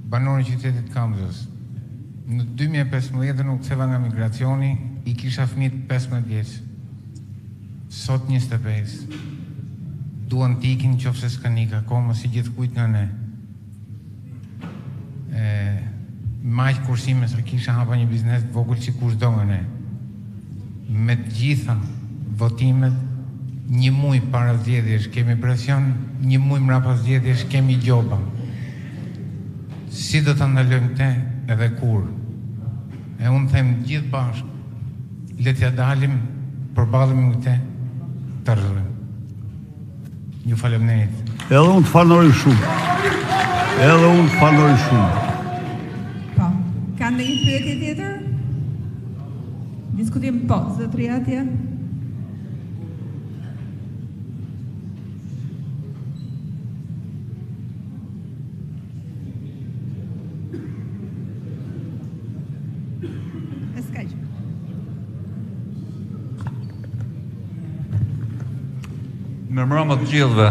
banor i qytetit Kamzës. Në 2015 nuk ktheva nga migracioni, i kisha fëmijë 15 vjeç. Sot 25. Duan të ikin qofse s'kan ikë akoma si gjithkujt nga ne. Maq kursime sa kisha hapa një biznes të vogël si kushdo nga ne. Me të gjitha votimet, një muj para zgjedhjesh kemi presion, një muj mrapa zgjedhjesh kemi gjoba. Si do të ndalojmë te edhe kur? E unë them gjithë bashkë, le t'ja dalim, përballemi me te, të rrëzojmë. Ju faleminderit. Edhe unë të falenderoj shumë. Po, ka ndonjë pyetje tjetër? Diskutim po, zotëria atje. Mirëmbrëma të gjithëve.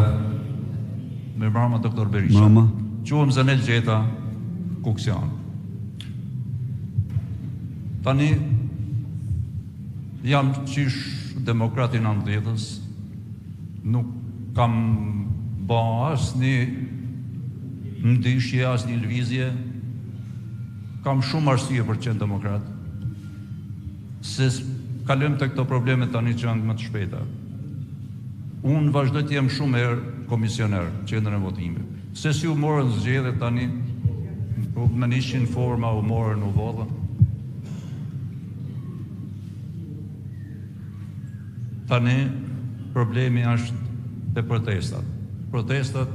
Mirëmbrëma doktor Berisha. Mama. Quhem Zanel Gjeta, Kuksian. Tani jam qish demokrati 90-s. Nuk kam ba asnjë ndishje, asnjë lëvizje. Kam shumë arsye për të qenë demokrat. Se kalojmë te këto probleme tani që janë më të shpejta. Unë vazhdoj të jem shumë herë komisioner, qendrën e votimit. Se si u morën zgjedhje tani, më nishin forma, u morën u vodhën. Tani, problemi është te protestat. Protestat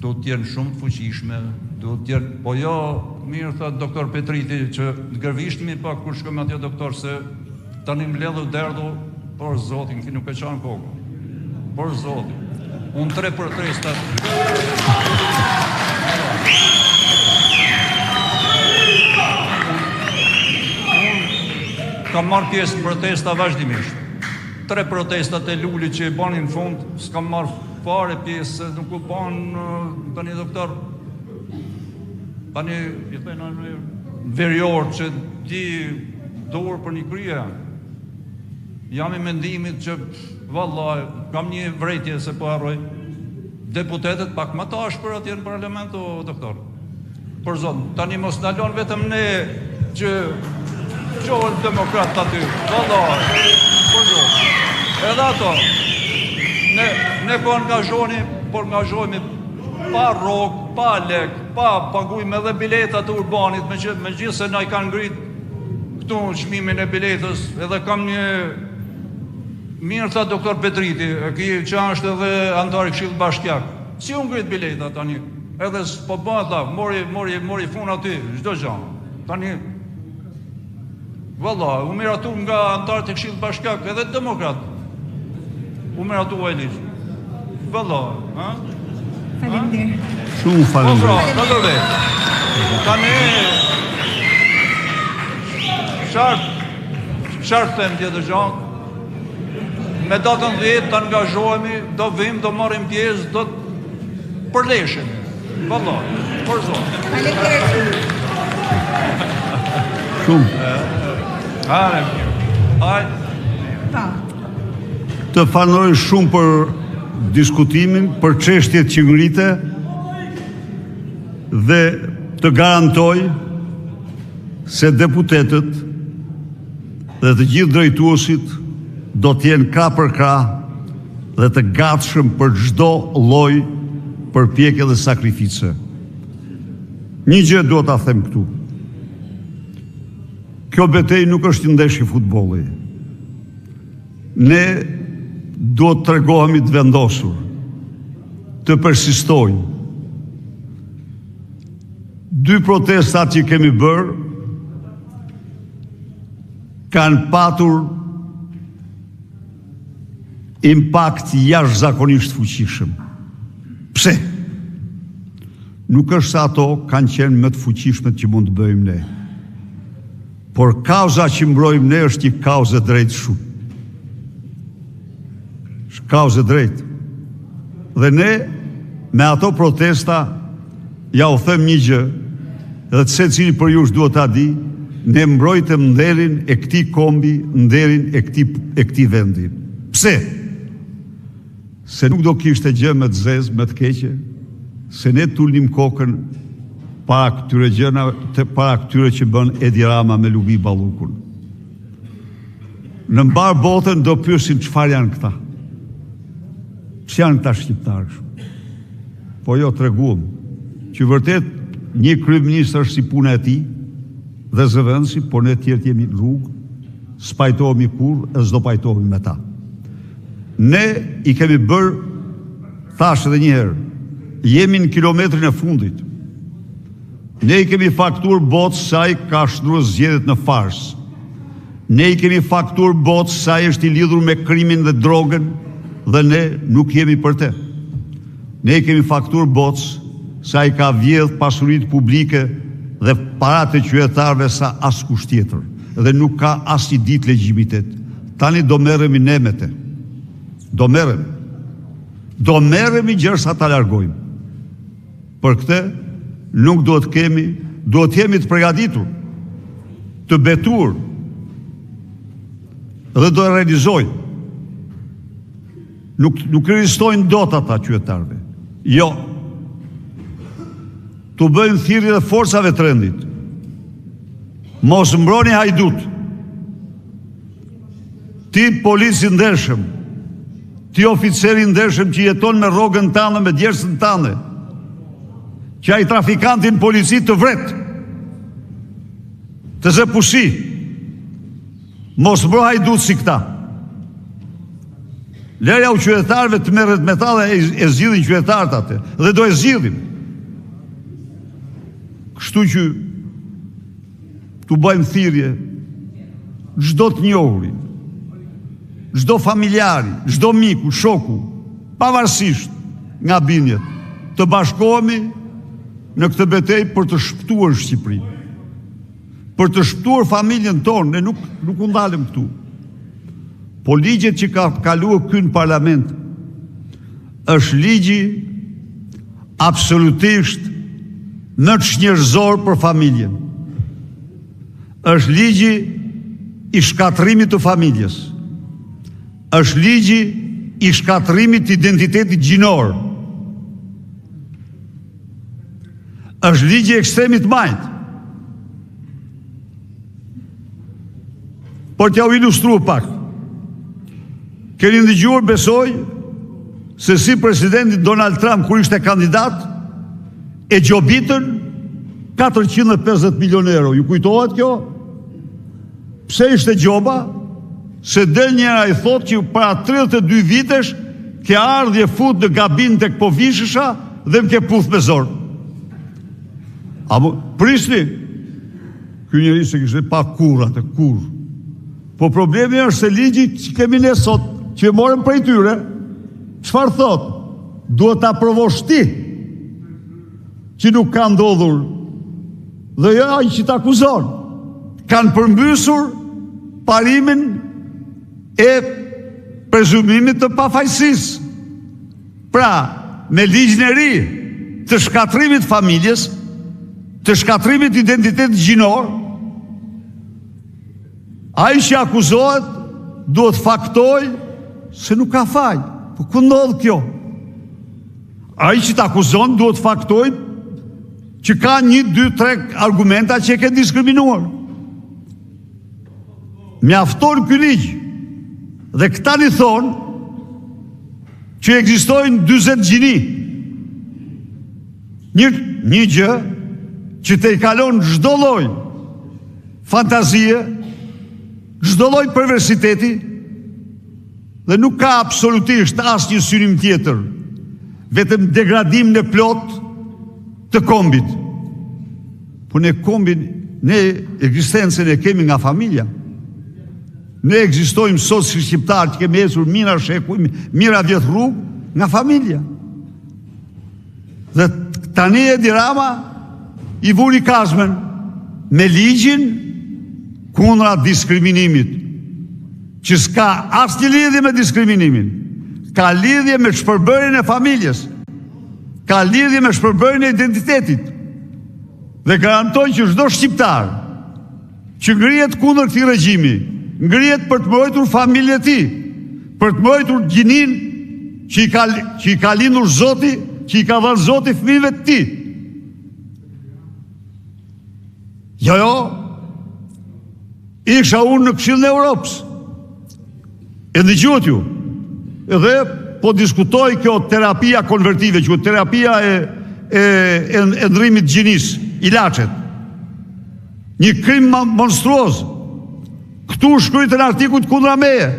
do të jenë shumë të fuqishme, do të jenë, po jo, mirë tha doktor Petriti, që gërvishtemi pak kur shkojmë atje doktor, se tani më ledhu derdhu, por zotin, ki nuk e qanë kokë. Por zotin, unë 3 protestat. Unë kam marrë pjesë në protesta vazhdimisht. 3 protestat e Lulit që i banin në fund, s'kam marrë fare pjesë, se nuk u banë, tani doktor, tani, i thejnë në verior që di dorë për një krye. Jam i mendimit që, vallaj, kam një vrejtje se po harroj, deputetet pak më tash për atje në parlament, o doktor. Për zonë, tani mos ndalon vetëm ne që qohen demokrat të aty, vallaj, për zonë. Edhe ato, ne po angazhojmi pa rrok, pa lek, pa pagujme edhe biletat e urbanit, me gjithë se na i kanë ngrit këtu çmimin e biletës, edhe kam një mirë tha doktor Petriti, që është edhe antar i Këshillit Bashkiak. Si u ngrit bileta tani? Edhe s'po bëhet tha, mori fun aty, çdo gjë. Tani valla, u miratu nga antarët e Këshillit Bashkiak, edhe demokrat. U miratu ai liç. Valla, ha? Faleminderit. Shumë faleminderit. Po, doktor. Tani Qartë them tjetër gjë. Me datën 10 të angazhohemi, do vim, do marrim pjesë, do të përleshemi. Valla, për zonë. Faleminderit. Shumë. Pa. Të falenderoj shumë për diskutimin, për çështjet që ngrite dhe të garantoj se deputetët dhe të gjithë drejtuesit do të jenë krah për krah dhe të gatshëm për çdo lloj përpjekje dhe sakrifice. Një gjë dua ta them këtu. Kjo betejë nuk është një ndeshje futbolli. Ne duhet të tregohemi të vendosur, të persistojmë. 2 protestat që kemi bërë kanë patur impakt jashtëzakonisht fuqishëm. Pse? Nuk është se ato kanë qenë më të fuqishme që mund të bëjmë ne. Por kauza që mbrojmë ne është një kauzë drejt shumë. Është kauzë drejt. Dhe ne me ato protesta ja u them një gjë, edhe të secili për jush duhet ta di, ne mbrojtëm nderin e këtij kombi, nderin e këtij vendi. Pse? Se nuk do kishte gjë më të zezë, më të keqe, se ne tulnim kokën para këtyre gjënave, para këtyre që bën Edi Rama me Lubi Ballukun. Në mbar botën do pyesin çfarë janë këta. Ç'janë këta shqiptarë? Po jo, treguam që vërtet një kryeminist është si puna e tij dhe zëvendësi, por ne tjerë jemi në rrugë, s'pajtohemi kurrë e s'do pajtohemi me ta. Ne i kemi bërë, thash edhe një herë, jemi në kilometrin e fundit. Ne i kemi faktur botës se ai ka shtruar zgjedhjet në fars. Ne i kemi faktur botës se ai është i lidhur me krimin dhe drogën dhe ne nuk jemi për te. Ne i kemi faktur botës se ai ka vjedh pasuritë publike dhe paratë e qytetarëve sa askush tjetër dhe nuk ka asnjë ditë legjitimitet. Tani do merremi ne me te. Do merremi gjersa ta largojmë. Për këtë nuk duhet jemi të përgatitur, të betur dhe do e realizoj. Nuk rezistojnë dot ata qytetarëve. Jo. Tu bëjmë thirrje dhe forcave të rendit. Mos mbroni hajdut. Ti polici ndershëm, ti oficeri ndershëm që jeton me rrogën tënde, me djersën tënde, që ai trafikantin polici të vret, të zë pushi, mos mbro hajdut si këta. Lërja u qytetarëve të merret me ta dhe e zgjidhin qytetarët atë, dhe do e zgjidhin. Kështu që tu bëjmë thirrje çdo të njohuri, çdo familjari, çdo miku, shoku, pavarësisht nga bindjet, të bashkohemi në këtë betejë për të shpëtuar Shqipërinë, për të shpëtuar familjen tonë. Ne nuk u ndalëm këtu. Po ligjet që ka kaluar ky në parlament është ligji absolutisht në çnjerëzor për familjen. Është ligji i shkatrimit të familjes. Është ligji i shkatrimit të identitetit gjinor. Është ligji i ekstremit majt. Por t'ja u ilustru pak. Keni ndëgjuar, besoj, se si presidenti Donald Trump, kur ishte kandidat, e gjobitën 450 milion euro. Ju kujtohet kjo? Pse ishte gjoba? Se del njëra i thot që para 32 vitesh ke ardhje fut në gabin të këpo vishësha dhe më ke puth me zor. Prisni, ky njeri se kishte pa kur atë, kur. Po problemi është se ligji që kemi ne sot, që e morëm prej tyre, çfarë thot? Duhet ta aprovosh ti, që nuk ka ndodhur, dhe jo ai që t'akuzon. Kanë përmbysur parimin e prezumimit të pafajësisë. Pra, me ligjin e ri të shkatrimit familjes, të shkatrimit identitet gjinor, ai që akuzohet duhet faktoj se nuk ka faj. Po ku ndodh kjo? Ai që t'akuzon duhet faktoj që ka 1, 2, 3 argumenta që e ke diskriminuar. Mjafton ky ligj. Dhe këta një thonë që ekzistojnë 40 gjini. Një gjë që te i kalon çdo lloj fantazie, çdo lloj perversiteti, dhe nuk ka absolutisht asnjë synim tjetër, vetëm degradim në plot të kombit. Po ne kombin, ne ekzistencën e kemi nga familja. Ne ekzistojmë sot si shqiptarë që kemi ecur mira shekuj, mira vjet rrugë nga familja. Dhe tani Edi Rama i vuri kazmën me ligjin kundra diskriminimit, që s'ka asnjë lidhje me diskriminimin, ka lidhje me shpërbërjen e familjes, ka lidhje me shpërbërjen e identitetit dhe garantoj që çdo shqiptar që ngrihet kundër këtij regjimi, ngrihet për të mbrojtur familjen e tij, për të mbrojtur gjinin që i ka lindur Zoti, që i ka dhënë Zoti fëmijëve të tij. Jo, isha unë në Këshillin e Europës, e dëgjuat ju, edhe po diskutoj kjo terapia konvertive, që terapia e ndrimit gjinis, ilaçet. Një krim monstruoz. Këtu shkruajtë në artikull kundra meje.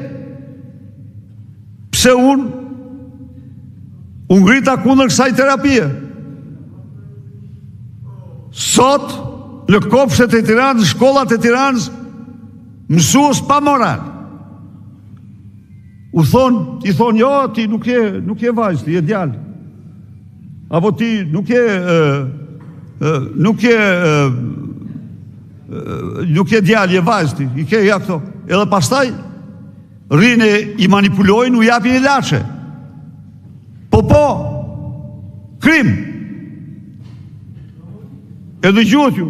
Pse unë ngrita kundër kësaj terapie? Sot, në kopshtet e Tiranës, shkollat e Tiranës, mësues pa moral. I thonë, jo, ti nuk je vajzë, ti je djalë. Apo ti nuk je djalë, je vajzë ti, i ke ja këto. Edhe pastaj, rrinë i manipulojnë, u japin ilaçe. Po, krim. E dëgjuat ju.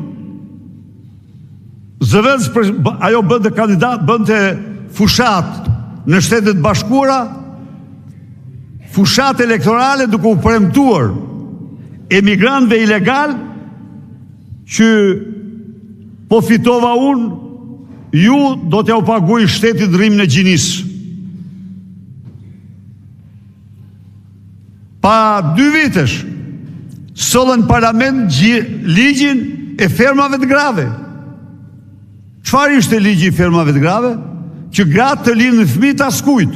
Zëvendës, ajo bënte kandidat, bënte fushat në Shtetet Bashkuara, fushat elektorale duke u premtuar emigrantëve ilegal që po fitova unë, ju do t'ja u paguaj shteti ndrimin e gjinis. Pa 2 vitesh, sollën parlament ligjin e fermave të grave. Çfarë ishte ligji i fermave të grave? Që gratë të lindin fëmijë të askujt.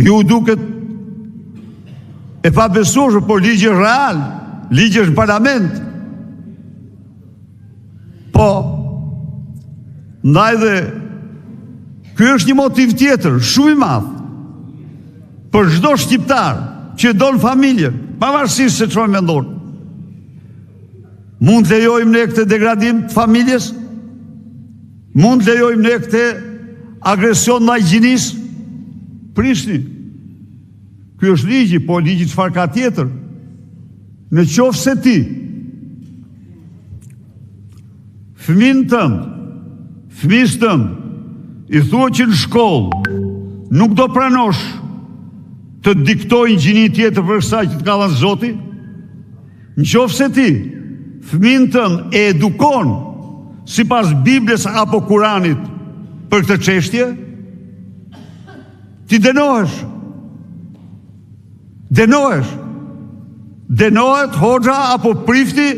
Ju duket e pabesueshme, por ligji është real, ligji është në parlament. Po, ndaj dhe ky është një motiv tjetër, shumë i madh, për çdo shqiptar që don familjen, pavarësisht se çfarë mendon. Mund të lejojmë ne këtë degradim të familjes? Mund të lejojmë ne këtë agresion ndaj gjinis? Prishni. Ky është ligji, po ligji çfarë ka tjetër? Në qoftë se ti fëmijës tënd, i thua që në shkollë nuk do pranosh të diktojnë gjini tjetër për kësaj që të ka dhënë Zoti, në qoftë se ti fëmijën tënd e edukon sipas Biblës apo Kuranit për këtë çështje, ti dënohesh. Dënohet hoxha apo prifti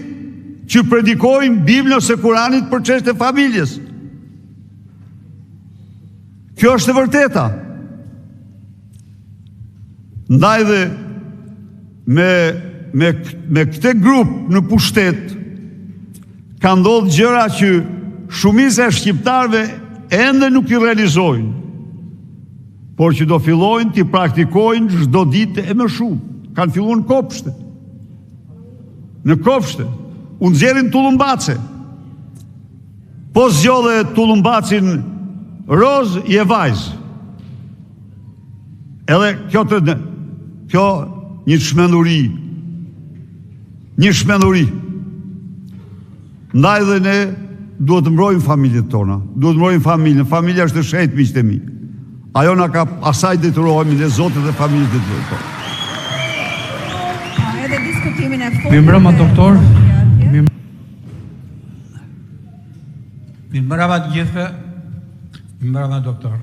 që predikojnë Biblën ose Kuranit për çështje familjes. Kjo është e vërteta. Ndaj dhe me këtë grup në pushtet ka ndodhur gjëra që shumica e shqiptarëve ende nuk i realizojnë, por që do fillojnë t'i praktikojnë çdo ditë e më shumë. Kanë filluar në kopshte. Në kopshte. U nxjerrin tullumbace. Po zgjodhe tullumbacin roz, je vajzë. Edhe kjo një shmenduri. Një shmenduri. Ndaj dhe ne duhet të mbrojmë familjet tona. Duhet të mbrojmë familjen. Familja është e shenjtë, miqtë e mi. Ajo na ka asaj detyrohemi ne Zotit dhe familjet e tjera. Edhe diskutimin e fundit. Mirëmbrëma doktor. Mirëmbrëma të gjithëve. Mirëmbrëma doktor.